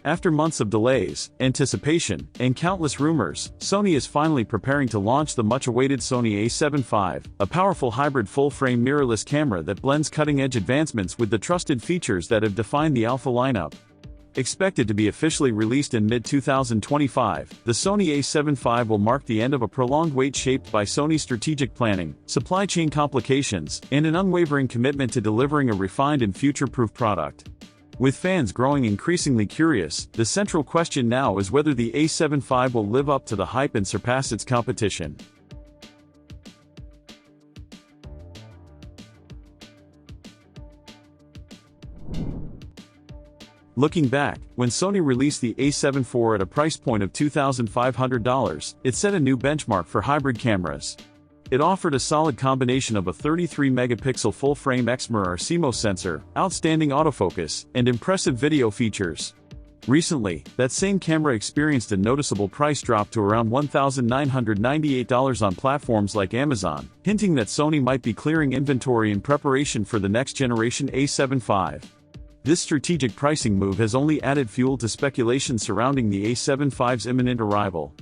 After months of delays, anticipation, and countless rumors, Sony is finally preparing to launch the much-awaited Sony A7V, a powerful hybrid full-frame mirrorless camera that blends cutting-edge advancements with the trusted features that have defined the Alpha lineup. Expected to be officially released in mid-2025, the Sony A7V will mark the end of a prolonged wait shaped by Sony's strategic planning, supply chain complications, and an unwavering commitment to delivering a refined and future-proof product. With fans growing increasingly curious, the central question now is whether the A7V will live up to the hype and surpass its competition. Looking back, when Sony released the A7 IV at a price point of $2,500, it set a new benchmark for hybrid cameras. It offered a solid combination of a 33-megapixel full-frame XMirror CMOS sensor, outstanding autofocus, and impressive video features. Recently, that same camera experienced a noticeable price drop to around $1,998 on platforms like Amazon, hinting that Sony might be clearing inventory in preparation for the next-generation A7V. This strategic pricing move has only added fuel to speculation surrounding the A7V's imminent arrival.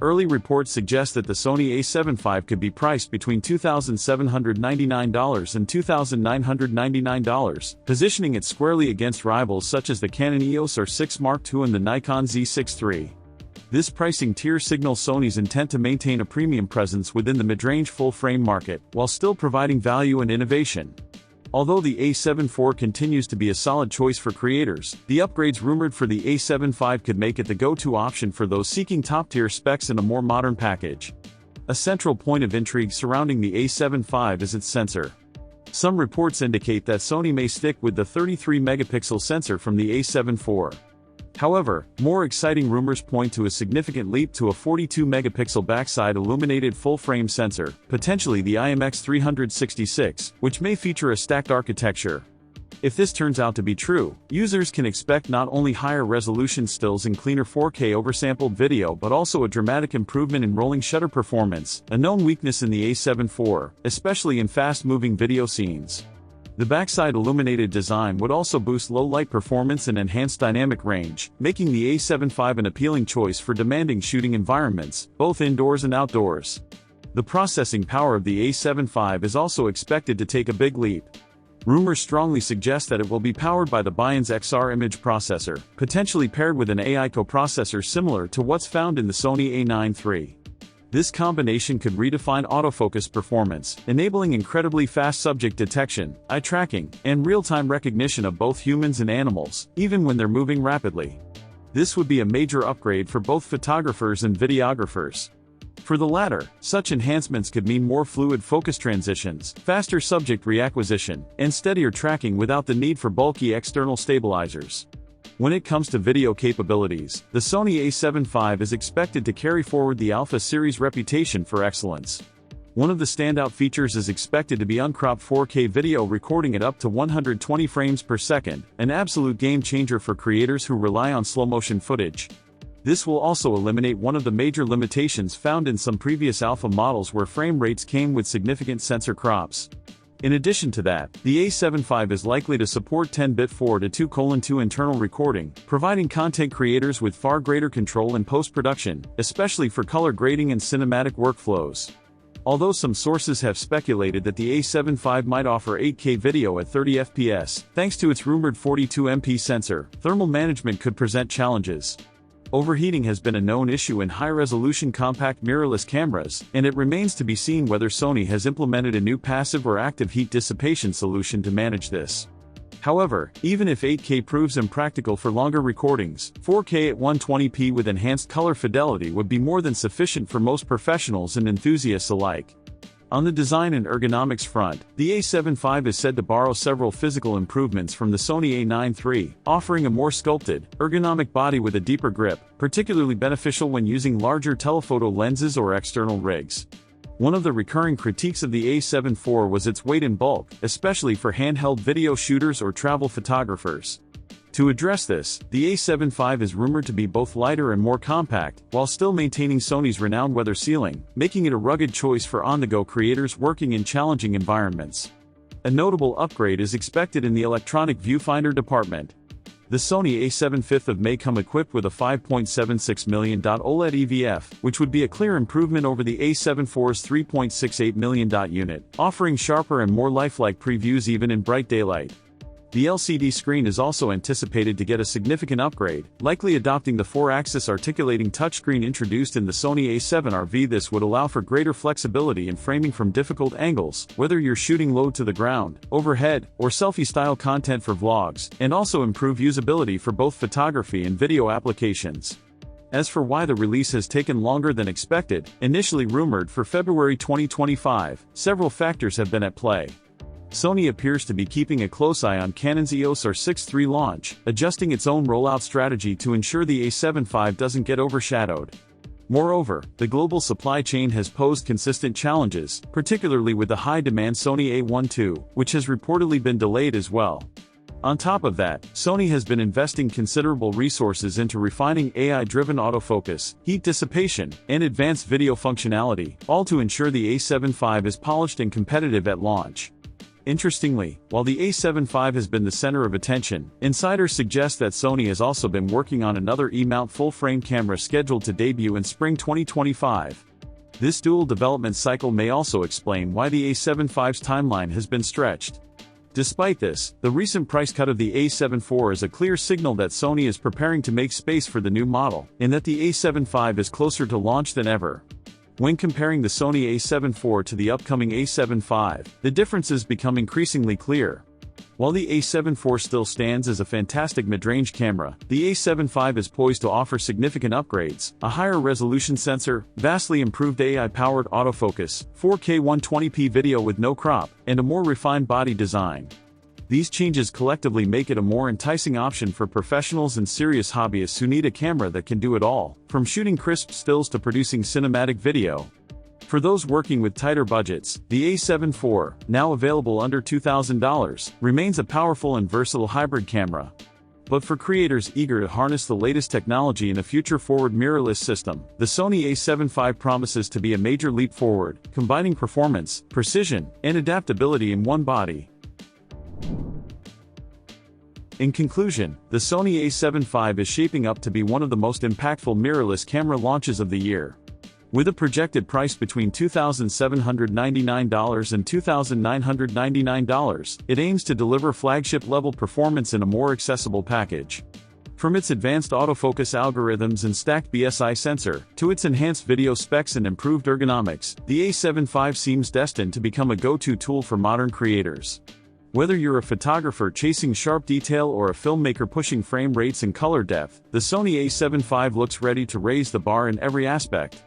Early reports suggest that the Sony A7V could be priced between $2,799 and $2,999, positioning it squarely against rivals such as the Canon EOS R6 Mark II and the Nikon Z6 III. This pricing tier signals Sony's intent to maintain a premium presence within the mid-range full-frame market, while still providing value and innovation. Although the A7 IV continues to be a solid choice for creators, the upgrades rumored for the A7V could make it the go-to option for those seeking top-tier specs in a more modern package. A central point of intrigue surrounding the A7V is its sensor. Some reports indicate that Sony may stick with the 33-megapixel sensor from the A7 IV. However, more exciting rumors point to a significant leap to a 42-megapixel backside illuminated full-frame sensor, potentially the IMX366, which may feature a stacked architecture. If this turns out to be true, users can expect not only higher resolution stills and cleaner 4K oversampled video but also a dramatic improvement in rolling shutter performance, a known weakness in the A7 IV, especially in fast-moving video scenes. The backside illuminated design would also boost low-light performance and enhance dynamic range, making the A7V an appealing choice for demanding shooting environments, both indoors and outdoors. The processing power of the A7V is also expected to take a big leap. Rumors strongly suggest that it will be powered by the Bion's XR image processor, potentially paired with an AI coprocessor similar to what's found in the Sony A9 III. This combination could redefine autofocus performance, enabling incredibly fast subject detection, eye tracking, and real-time recognition of both humans and animals, even when they're moving rapidly. This would be a major upgrade for both photographers and videographers. For the latter, such enhancements could mean more fluid focus transitions, faster subject reacquisition, and steadier tracking without the need for bulky external stabilizers. When it comes to video capabilities, the Sony A7V is expected to carry forward the Alpha series reputation for excellence. One of the standout features is expected to be uncropped 4K video recording at up to 120 frames per second, an absolute game-changer for creators who rely on slow-motion footage. This will also eliminate one of the major limitations found in some previous Alpha models where frame rates came with significant sensor crops. In addition to that, the A7V is likely to support 10-bit 4:2:2 internal recording, providing content creators with far greater control in post-production, especially for color grading and cinematic workflows. Although some sources have speculated that the A7V might offer 8K video at 30 FPS, thanks to its rumored 42MP sensor, thermal management could present challenges. Overheating has been a known issue in high-resolution compact mirrorless cameras, and it remains to be seen whether Sony has implemented a new passive or active heat dissipation solution to manage this. However, even if 8K proves impractical for longer recordings, 4K at 120p with enhanced color fidelity would be more than sufficient for most professionals and enthusiasts alike. On the design and ergonomics front, the A7V is said to borrow several physical improvements from the Sony A9 III, offering a more sculpted, ergonomic body with a deeper grip, particularly beneficial when using larger telephoto lenses or external rigs. One of the recurring critiques of the A7 IV was its weight and bulk, especially for handheld video shooters or travel photographers. To address this, the A7V is rumored to be both lighter and more compact, while still maintaining Sony's renowned weather sealing, making it a rugged choice for on-the-go creators working in challenging environments. A notable upgrade is expected in the electronic viewfinder department. The Sony A7V may come equipped with a 5.76 million OLED EVF, which would be a clear improvement over the A7 IV's 3.68 million unit, offering sharper and more lifelike previews even in bright daylight. The LCD screen is also anticipated to get a significant upgrade, likely adopting the 4-axis articulating touchscreen introduced in the Sony A7RV. This would allow for greater flexibility in framing from difficult angles, whether you're shooting low to the ground, overhead, or selfie-style content for vlogs, and also improve usability for both photography and video applications. As for why the release has taken longer than expected, initially rumored for February 2025, several factors have been at play. Sony appears to be keeping a close eye on Canon's EOS R6 III launch, adjusting its own rollout strategy to ensure the A75 doesn't get overshadowed. Moreover, the global supply chain has posed consistent challenges, particularly with the high-demand Sony A12, which has reportedly been delayed as well. On top of that, Sony has been investing considerable resources into refining AI-driven autofocus, heat dissipation, and advanced video functionality, all to ensure the A75 is polished and competitive at launch. Interestingly, while the A75 has been the center of attention, insiders suggest that Sony has also been working on another E-mount full-frame camera scheduled to debut in spring 2025. This dual development cycle may also explain why the A75's timeline has been stretched. Despite this, the recent price cut of the A7 IV is a clear signal that Sony is preparing to make space for the new model, and that the A75 is closer to launch than ever. When comparing the Sony A7 IV to the upcoming A7V, the differences become increasingly clear. While the A7 IV still stands as a fantastic mid-range camera, the A7V is poised to offer significant upgrades: a higher resolution sensor, vastly improved AI-powered autofocus, 4K 120p video with no crop, and a more refined body design. These changes collectively make it a more enticing option for professionals and serious hobbyists who need a camera that can do it all, from shooting crisp stills to producing cinematic video. For those working with tighter budgets, the A7 IV, now available under $2,000, remains a powerful and versatile hybrid camera. But for creators eager to harness the latest technology in a future-forward mirrorless system, the Sony A75 promises to be a major leap forward, combining performance, precision, and adaptability in one body. In conclusion, the Sony A75 is shaping up to be one of the most impactful mirrorless camera launches of the year. With a projected price between $2,799 and $2,999, it aims to deliver flagship-level performance in a more accessible package. From its advanced autofocus algorithms and stacked BSI sensor, to its enhanced video specs and improved ergonomics, the A75 seems destined to become a go-to tool for modern creators. Whether you're a photographer chasing sharp detail or a filmmaker pushing frame rates and color depth, the Sony A75 looks ready to raise the bar in every aspect.